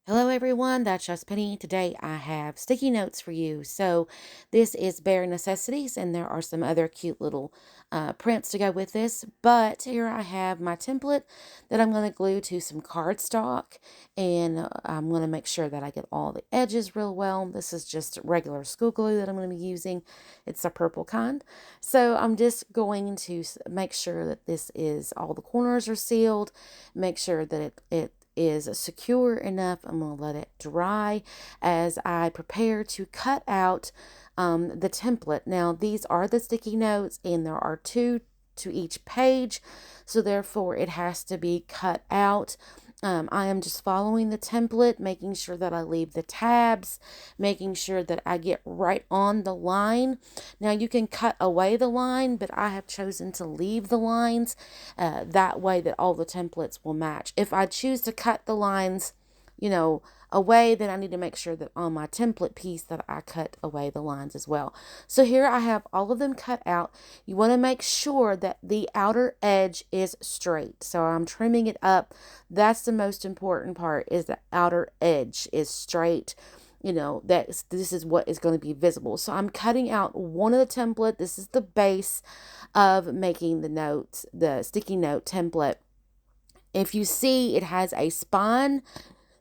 Hello everyone, that's just Penny. Today I have sticky notes for you. So this is Bare Necessities and there are some other cute little prints to go with this. But here I have my template that I'm going to glue to some cardstock, and I'm going to make sure that I get all the edges real well. This is just regular school glue that I'm going to be using. It's a purple kind. So I'm just going to make sure that this is all the corners are sealed, make sure that it is secure enough. I'm going to let it dry as I prepare to cut out the template. Now, these are the sticky notes, and there are two to each page, so therefore it has to be cut out. I am just following the template, making sure that I leave the tabs, making sure that I get right on the line. Now you can cut away the line, but I have chosen to leave the lines that way that all the templates will match. If I choose to cut the lines, away, then I need to make sure that on my template piece that I cut away the lines as well. So here I have all of them cut out. You want to make sure that the outer edge is straight. So I'm trimming it up. That's the most important part, is the outer edge is straight. That this is what is going to be visible. So I'm cutting out one of the template. This is the base of making the sticky note template. If you see, it has a spine,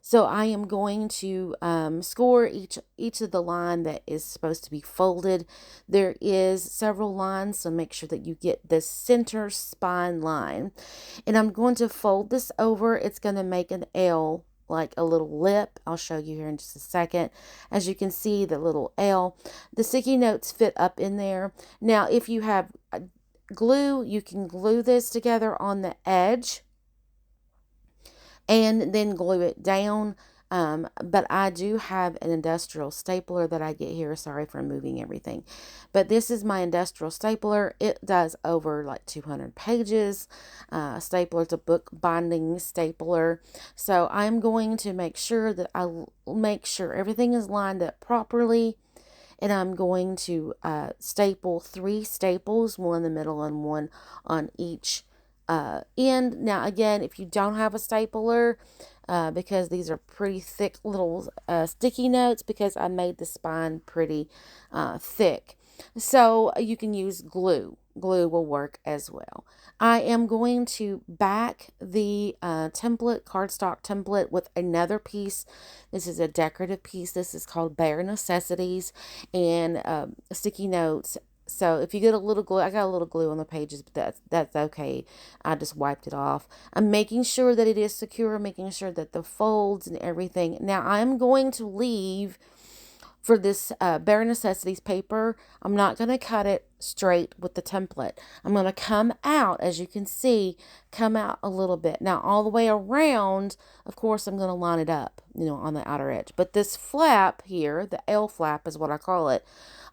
so I am going to score each of the line that is supposed to be folded. There is several lines, so make sure that you get the center spine line. And I'm going to fold this over. It's going to make an L, like a little lip. I'll show you here in just a second. As you can see, the little L. The sticky notes fit up in there. Now, if you have glue, you can glue this together on the edge and then glue it down. But I do have an industrial stapler that I get here. Sorry for moving everything. But this is my industrial stapler. It does over like 200 pages. Stapler is a book binding stapler. So I'm going to make sure that I make sure everything is lined up properly. And I'm going to staple 3 staples, one in the middle and one on each end. Now, again, if you don't have a stapler, because these are pretty thick little sticky notes, because I made the spine pretty thick, so you can use glue. Glue will work as well. I am going to back the cardstock template with another piece. This is a decorative piece. This is called Bare Necessities, and sticky notes. So if you get a little glue, I got a little glue on the pages, but that's okay. I just wiped it off. I'm making sure that it is secure, making sure that the folds and everything. Now I'm going to leave for this Bare Necessities paper. I'm not going to cut it straight with the template. I'm going to come out, as you can see, come out a little bit. Now all the way around, of course, I'm going to line it up, on the outer edge. But this flap here, the L flap is what I call it,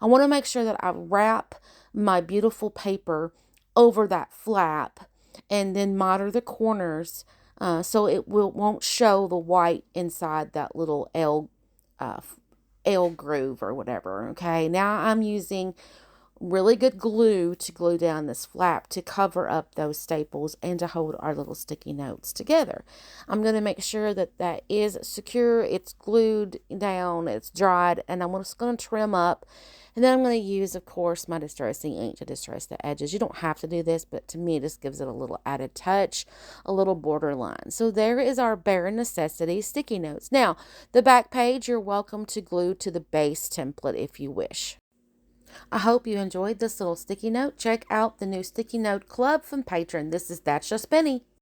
I want to make sure that I wrap my beautiful paper over that flap and then miter the corners so it won't show the white inside that little uh, L groove or whatever. Okay, now I'm using really good glue to glue down this flap to cover up those staples and to hold our little sticky notes together. I'm going to make sure that that is secure, it's glued down, it's dried, and I'm just going to trim up. And then I'm going to use, of course, my distressing ink to distress the edges. You don't have to do this, but to me, this gives it a little added touch, a little borderline. So there is our Bare Necessities sticky notes. Now, the back page, you're welcome to glue to the base template if you wish. I hope you enjoyed this little sticky note. Check out the new sticky note club from Patreon. This is That's Just Penny.